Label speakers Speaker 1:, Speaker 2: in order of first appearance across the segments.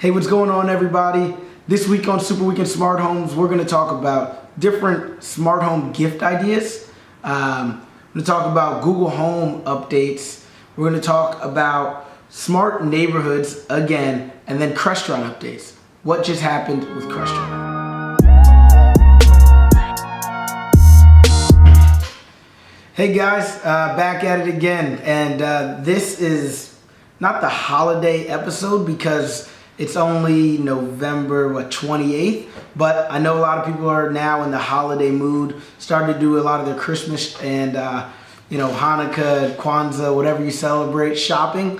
Speaker 1: Hey, what's going on, everybody? This week on Super Week in Smart Homes, we're going to talk about different smart home gift ideas. We're going to talk about Google Home updates. We're going to talk about smart neighborhoods again, and then Crestron updates. What just happened with Crestron? Hey guys, back at it again, and this is not the holiday episode because it's only November 28th, but I know a lot of people are now in the holiday mood, starting to do a lot of their Christmas and Hanukkah, Kwanzaa, whatever you celebrate, shopping,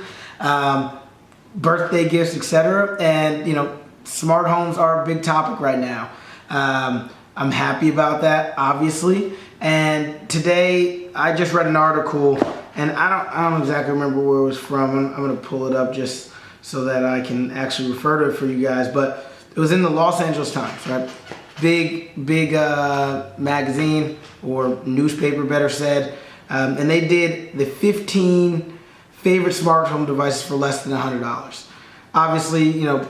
Speaker 1: birthday gifts, etc. And smart homes are a big topic right now. I'm happy about that, obviously. And today I just read an article, and I don't exactly remember where it was from. I'm going to pull it up just so that I can actually refer to it for you guys. But it was in the Los Angeles Times, right? Big magazine or newspaper, better said. And they did the 15 favorite smart home devices for less than $100. Obviously, a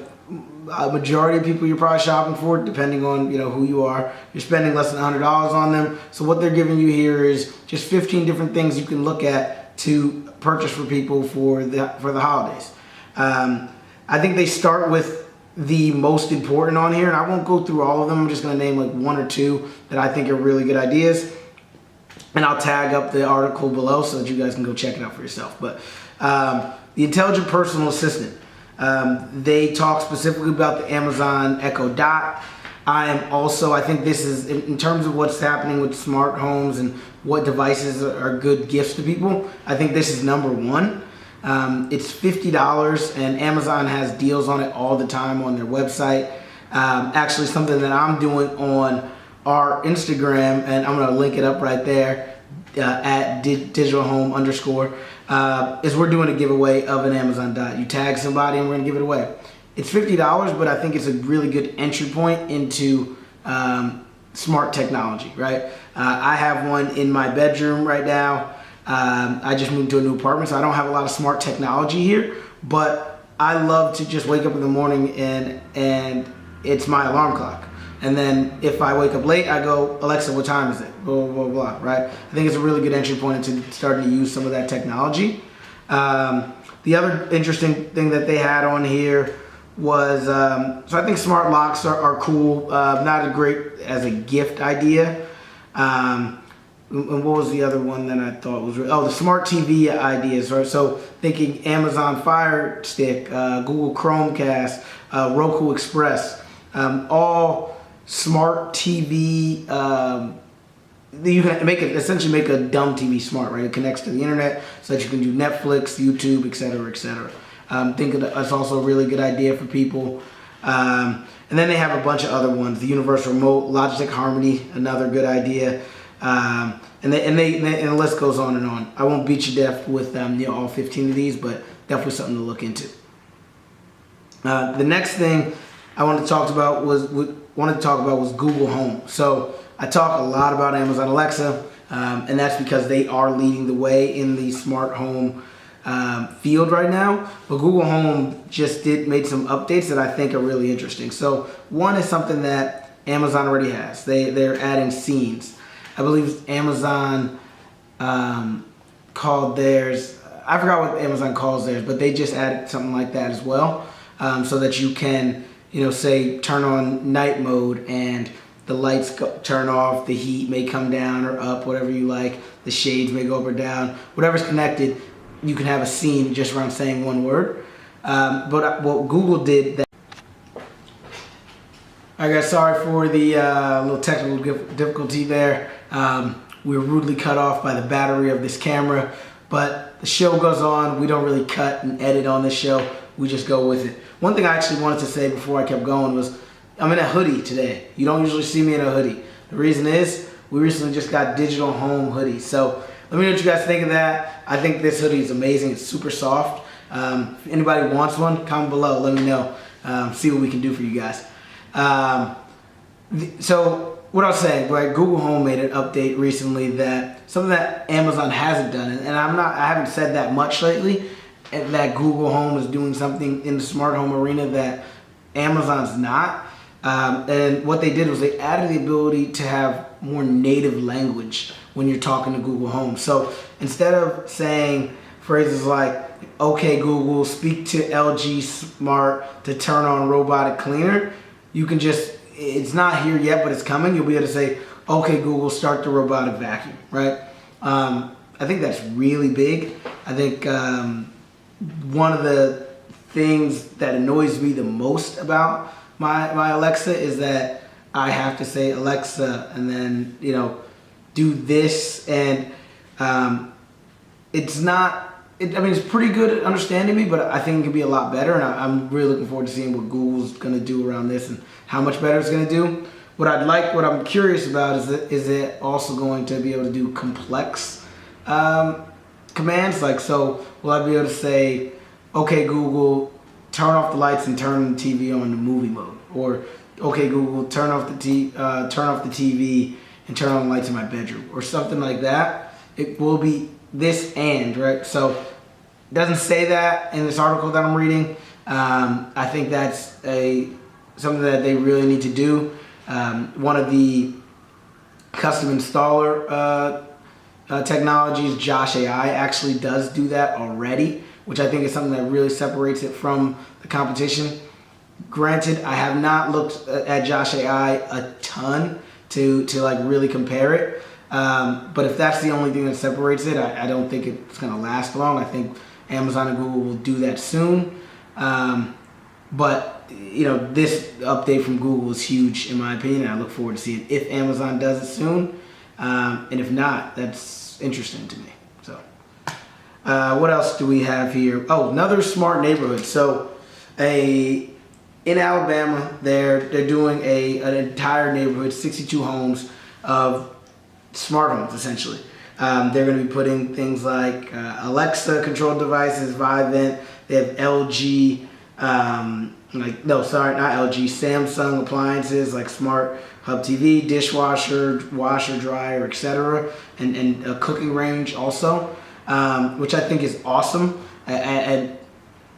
Speaker 1: majority of people you're probably shopping for, depending on who you are, you're spending less than $100 on them. So what they're giving you here is just 15 different things you can look at to purchase for people for the holidays. I think they start with the most important on here, and I won't go through all of them. I'm just going to name like one or two that I think are really good ideas, and I'll tag up the article below so that you guys can go check it out for yourself. But the intelligent personal assistant. They talk specifically about the Amazon Echo Dot. I think this is, in terms of what's happening with smart homes and what devices are good gifts to people, I think this is number one. It's $50, and Amazon has deals on it all the time on their website. Actually, something that I'm doing on our Instagram, and I'm going to link it up right there, at digitalhome_, is we're doing a giveaway of an Amazon Dot. You tag somebody and we're going to give it away. It's $50, but I think it's a really good entry point into smart technology, right? I have one in my bedroom right now. I just moved to a new apartment, so I don't have a lot of smart technology here, but I love to just wake up in the morning and it's my alarm clock. And then if I wake up late, I go, Alexa, what time is it? Blah, blah, blah, right? I think it's a really good entry point into starting to use some of that technology. The other interesting thing that they had on here was, so I think smart locks are cool, not as great as a gift idea. And what was the other one that I thought was the smart TV ideas, right? So thinking Amazon Fire Stick, Google Chromecast, Roku Express, all smart TV. You can essentially make a dumb TV smart, right? It connects to the internet so that you can do Netflix, YouTube, etc., etc. I think that's also a really good idea for people. And then they have a bunch of other ones. The universal remote, Logitech Harmony, another good idea. And the list goes on and on. I won't beat you to death with all 15 of these, but definitely something to look into. The next thing I wanted to talk about was Google Home. So I talk a lot about Amazon Alexa, and that's because they are leading the way in the smart home field right now. But Google Home just made some updates that I think are really interesting. So one is something that Amazon already has. They're adding scenes. I believe Amazon called theirs, I forgot what Amazon calls theirs, but they just added something like that as well, so that you can, say turn on night mode and the lights turn off, the heat may come down or up, whatever you like, the shades may go up or down, whatever's connected, you can have a scene just around saying one word. But what Google did that, I got sorry for the little technical difficulty there. We were rudely cut off by the battery of this camera, but the show goes on. We don't really cut and edit on this show. We just go with it. One thing I actually wanted to say before I kept going was I'm in a hoodie today. You don't usually see me in a hoodie. The reason is we recently just got digital home hoodies. So let me know what you guys think of that. I think this hoodie is amazing. It's super soft. If anybody wants one, comment below. Let me know. See what we can do for you guys. So what I was saying, right? Google Home made an update recently that something that Amazon hasn't done, and I haven't said that much lately, that Google Home is doing something in the smart home arena that Amazon's not. And what they did was they added the ability to have more native language when you're talking to Google Home. So instead of saying phrases like, okay Google, speak to LG Smart to turn on robotic cleaner, you can just, it's not here yet, but it's coming. You'll be able to say, okay Google, start the robotic vacuum, right? I think that's really big. I think one of the things that annoys me the most about my Alexa is that I have to say Alexa and then, do this, and it's not, it's pretty good at understanding me, but I think it can be a lot better, and I'm really looking forward to seeing what Google's going to do around this and how much better it's going to do. What I'm curious about is it also going to be able to do complex commands? Like, so will I be able to say, okay Google, turn off the lights and turn the TV on the movie mode, or okay Google, turn off the TV and turn on the lights in my bedroom, or something like that. It will be this and, right? So it doesn't say that in this article that I'm reading. I think that's something that they really need to do. One of the custom installer technologies, Josh AI, actually does do that already, which I think is something that really separates it from the competition. Granted, I have not looked at Josh AI a ton to like really compare it, but if that's the only thing that separates it, I don't think it's going to last long. I think Amazon and Google will do that soon, but this update from Google is huge in my opinion, and I look forward to seeing if Amazon does it soon, and if not, that's interesting to me. So what else do we have here? Oh, another smart neighborhood. So in Alabama, they're doing an entire neighborhood, 62 homes of smart homes, essentially. They're going to be putting things like Alexa controlled devices, Vivint. They have LG, Samsung appliances like smart hub TV, dishwasher, washer, dryer, etc., and a cooking range also, which I think is awesome. And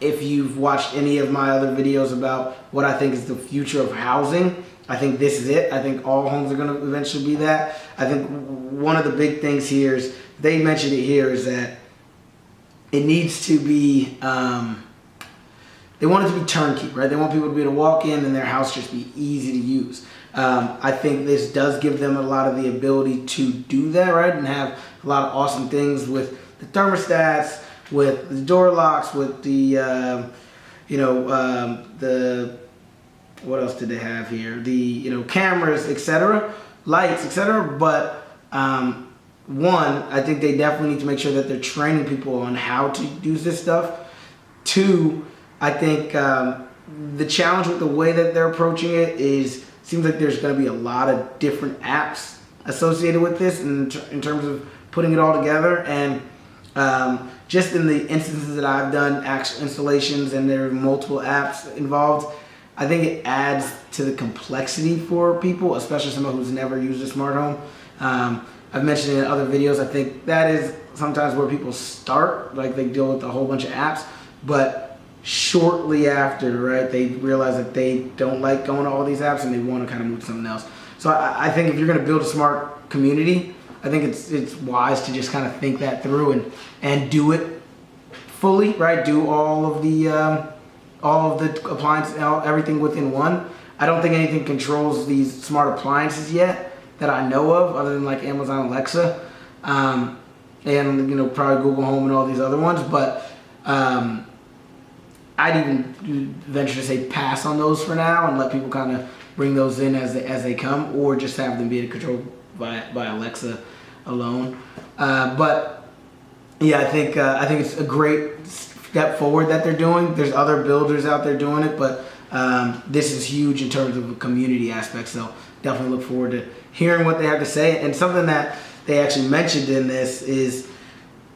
Speaker 1: if you've watched any of my other videos about what I think is the future of housing, I think this is it. I think all homes are going to eventually be that. I think one of the big things here is, they mentioned it here, is that it needs to be, they want it to be turnkey, right? They want people to be able to walk in and their house just be easy to use. I think this does give them a lot of the ability to do that, right? And have a lot of awesome things with the thermostats, with the door locks, with the, what else did they have here? The, cameras, etc., lights, etc. But one, I think they definitely need to make sure that they're training people on how to use this stuff. Two, I think the challenge with the way that they're approaching it seems like there's going to be a lot of different apps associated with this in terms of putting it all together. And just in the instances that I've done actual installations and there are multiple apps involved, I think it adds to the complexity for people, especially someone who's never used a smart home. I've mentioned in other videos, I think that is sometimes where people start, like they deal with a whole bunch of apps, but shortly after, right, they realize that they don't like going to all these apps and they want to kind of move to something else. So I think if you're going to build a smart community, I think it's wise to just kind of think that through and do it fully, right? Do all of the appliances, everything within one. I don't think anything controls these smart appliances yet that I know of, other than like Amazon Alexa, and probably Google Home and all these other ones. But I'd even venture to say pass on those for now and let people kind of bring those in as they come, or just have them be controlled by Alexa alone. But yeah, I think it's a great step forward that they're doing. There's other builders out there doing it, but this is huge in terms of a community aspect. So definitely look forward to hearing what they have to say. And something that they actually mentioned in this is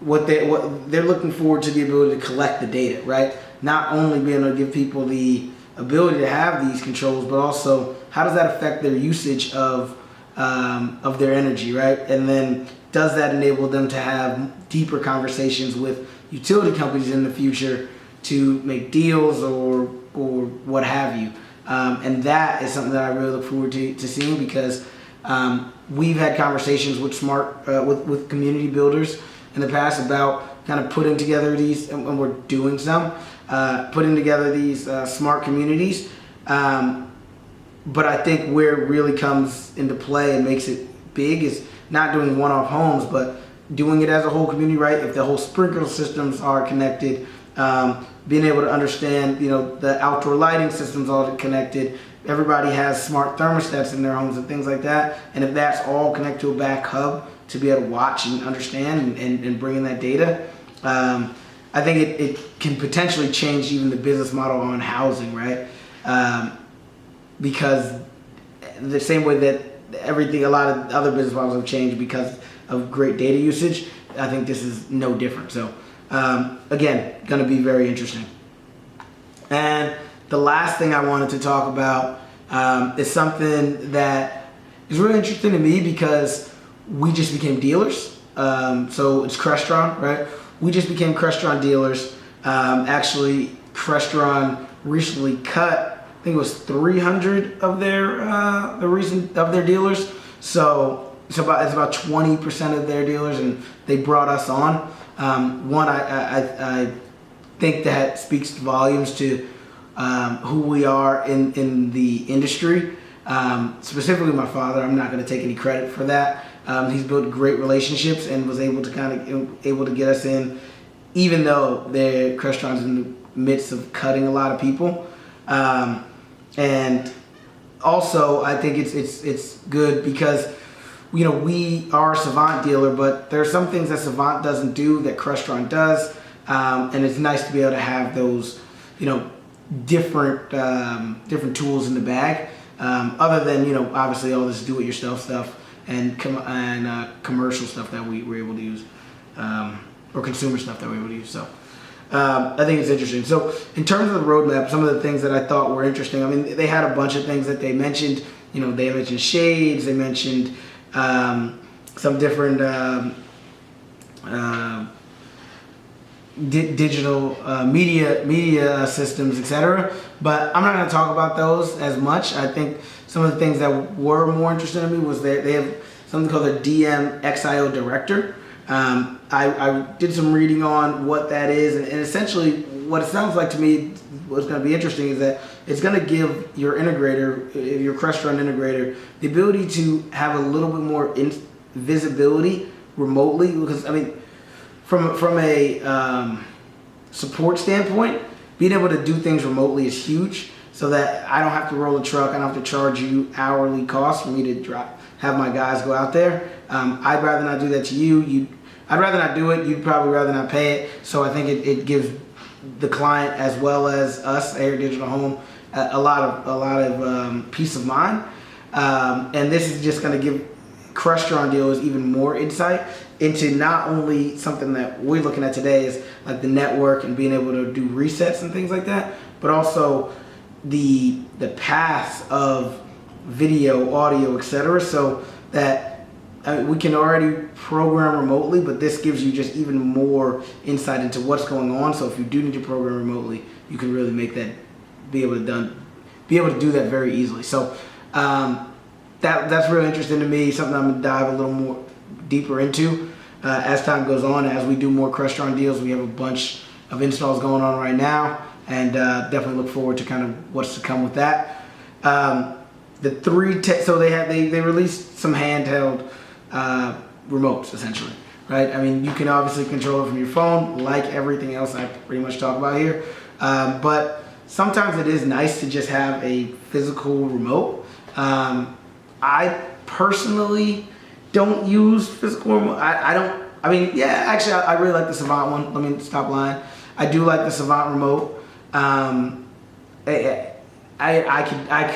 Speaker 1: what they're looking forward to, the ability to collect the data, right? Not only being able to give people the ability to have these controls, but also how does that affect their usage of their energy, right? And then does that enable them to have deeper conversations with utility companies in the future to make deals or what have you? And that is something that I really look forward to seeing, because we've had conversations with with community builders in the past about kind of putting together these, and we're doing some, putting together these smart communities. But I think where it really comes into play and makes it big is not doing one-off homes, but doing it as a whole community, right? If the whole sprinkler systems are connected, being able to understand, the outdoor lighting systems all connected, everybody has smart thermostats in their homes and things like that. And if that's all connected to a back hub to be able to watch and understand and bring in that data, I think it can potentially change even the business model on housing, right? Because the same way that a lot of other business models have changed because of great data usage, I think this is no different. So again, going to be very interesting. And the last thing I wanted to talk about is something that is really interesting to me, because we just became dealers. So it's Crestron, right? We just became Crestron dealers. Actually, Crestron recently cut, I think it was 300 of their dealers. So it's about 20% of their dealers, and they brought us on. I think that speaks volumes to who we are in the industry. Specifically, my father. I'm not going to take any credit for that. He's built great relationships and was able to get us in, even though Crestron's in the midst of cutting a lot of people. And also, I think it's good because we are a Savant dealer, but there are some things that Savant doesn't do that Crestron does, and it's nice to be able to have those different tools in the bag, other than obviously all this do-it-yourself stuff and commercial stuff that we were able to use, or consumer stuff that we were able to use. So I think it's interesting. So in terms of the roadmap, some of the things that I thought were interesting, I mean, they had a bunch of things that they mentioned. They mentioned shades, they mentioned some different digital media systems, etc. But I'm not going to talk about those as much. I think some of the things that were more interesting to me was they have something called the DM Exile Director. I did some reading on what that is, and essentially what it sounds like to me, what's going to be interesting is that it's going to give your integrator, your Crestron integrator, the ability to have a little bit more visibility remotely. Because I mean, from a support standpoint, being able to do things remotely is huge, so that I don't have to roll a truck, I don't have to charge you hourly costs for me to have my guys go out there. I'd rather not do that to you. I'd rather not do it. You'd probably rather not pay it. So I think it gives the client as well as us, Air Digital Home, a lot of peace of mind. And this is just going to give Crestron dealers even more insight into not only something that we're looking at today is like the network and being able to do resets and things like that, but also the paths of video, audio, etc. So that we can already program remotely, but this gives you just even more insight into what's going on. So if you do need to program remotely, you can really make that be able to do that very easily. So that's really interesting to me. Something I'm gonna dive a little more deeper into as time goes on. As we do more Crestron deals, we have a bunch of installs going on right now, and definitely look forward to kind of what's to come with that. So they released some handheld remotes, essentially, right? I mean, you can obviously control it from your phone, like everything else I pretty much talk about here. But sometimes it is nice to just have a physical remote. I personally don't use physical remote. I really like the Savant one. Let me stop lying. I do like the Savant remote. I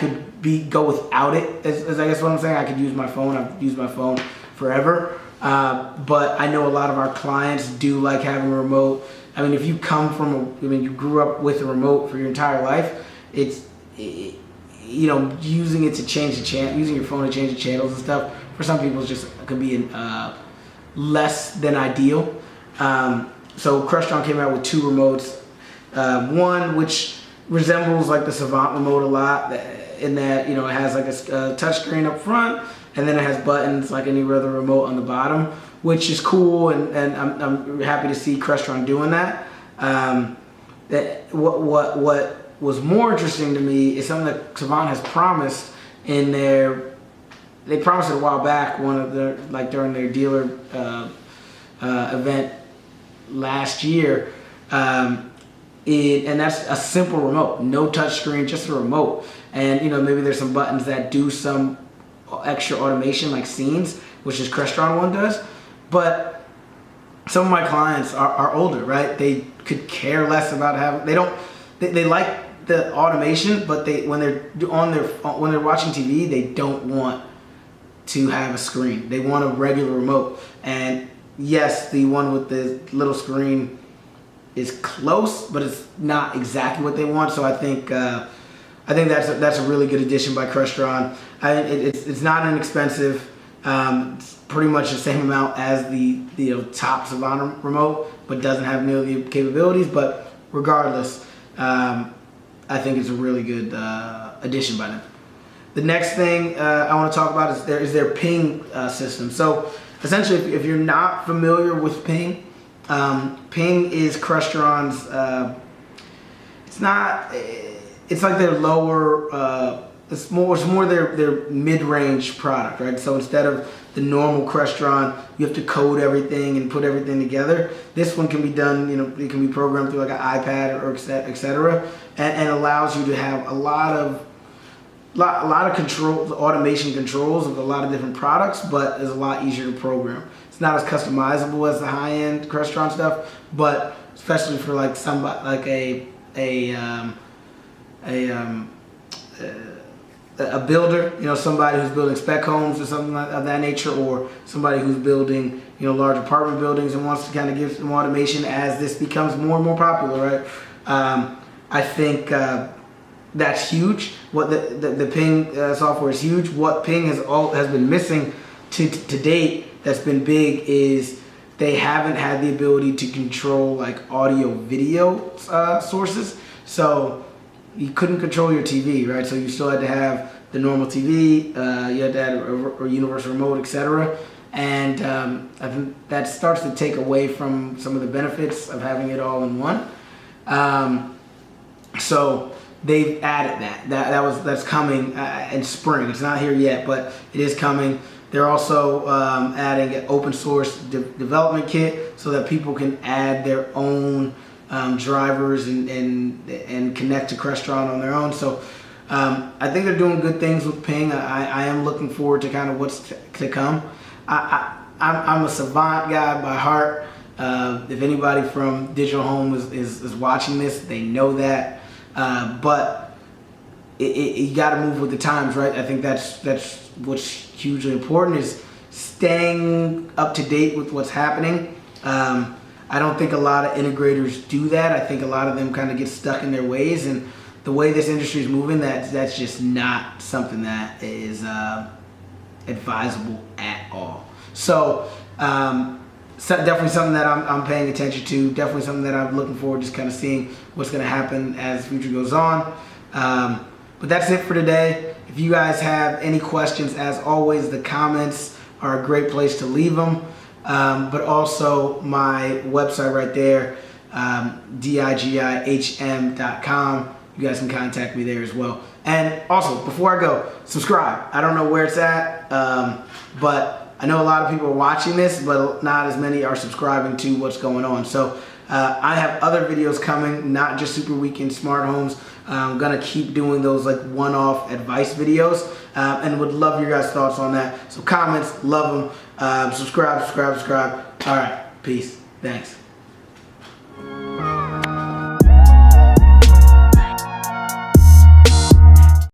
Speaker 1: could go without it, as I guess what I'm saying. I could use my phone. I've used my phone forever. But I know a lot of our clients do like having a remote. I mean, if you you grew up with a remote for your entire life, using it to change the channel, using your phone to change the channels and stuff, for some people it just could be less than ideal. So Crestron came out with two remotes. One which resembles like the Savant remote a lot in that, it has like a touch screen up front, and then it has buttons like any other remote on the bottom, which is cool, and I'm happy to see Crestron doing that. What was more interesting to me is something that Savant has promised in they promised it a while back, during their dealer event last year, and that's a simple remote, no touch screen, just a remote. And maybe there's some buttons that do some extra automation like scenes, which is Crestron one does. But some of my clients are older, right? They could care less about having. They like the automation, but when they're watching TV, they don't want to have a screen. They want a regular remote. And yes, the one with the little screen is close, but it's not exactly what they want. So I think that's a really good addition by Crestron. It's not inexpensive. It's pretty much the same amount as the top Savant remote, but doesn't have nearly the capabilities. But regardless, I think it's a really good addition by them. The next thing I want to talk about is their ping system. So essentially, if you're not familiar with ping, ping is Crestron's. It's like their lower. It's more their mid-range product, right? So instead of the normal Crestron, you have to code everything and put everything together. This one can be done, it can be programmed through like an iPad or etc., and allows you to have a lot of controls, automation controls of a lot of different products, but is a lot easier to program. It's not as customizable as the high-end Crestron stuff, but especially for like somebody like a builder, somebody who's building spec homes or something of that nature, or somebody who's building, large apartment buildings and wants to kind of give some automation as this becomes more and more popular, right? I think that's huge. What the ping software is huge. What ping has been missing to date that's been big is they haven't had the ability to control like audio video sources. So you couldn't control your TV, right? So you still had to have the normal TV, you had to have a universal remote, etc. And I think that starts to take away from some of the benefits of having it all in one. So they've added that's coming in spring. It's not here yet, but it is coming. They're also adding an open source development kit so that people can add their own drivers and connect to Crestron on their own. So I think they're doing good things with ping. I am looking forward to kind of what's to come. I'm a Savant guy by heart. If anybody from Digital Home is watching this, they know that. But you got to move with the times, right? I think that's what's hugely important, is staying up to date with what's happening. I don't think a lot of integrators do that. I think a lot of them kind of get stuck in their ways, and the way this industry is moving, that's just not something that is advisable at all. So definitely something that I'm paying attention to. Definitely something that I'm looking forward to, just kind of seeing what's going to happen as the future goes on. But that's it for today. If you guys have any questions, as always, the comments are a great place to leave them. But also my website right there, digihm.com. You guys can contact me there as well. And also, before I go, subscribe. I don't know where it's at, but I know a lot of people are watching this, but not as many are subscribing to what's going on. So I have other videos coming, not just Super Weekend Smart Homes. I'm gonna keep doing those like one-off advice videos, and would love your guys' thoughts on that. So comments, love them. Subscribe. All right, peace. Thanks.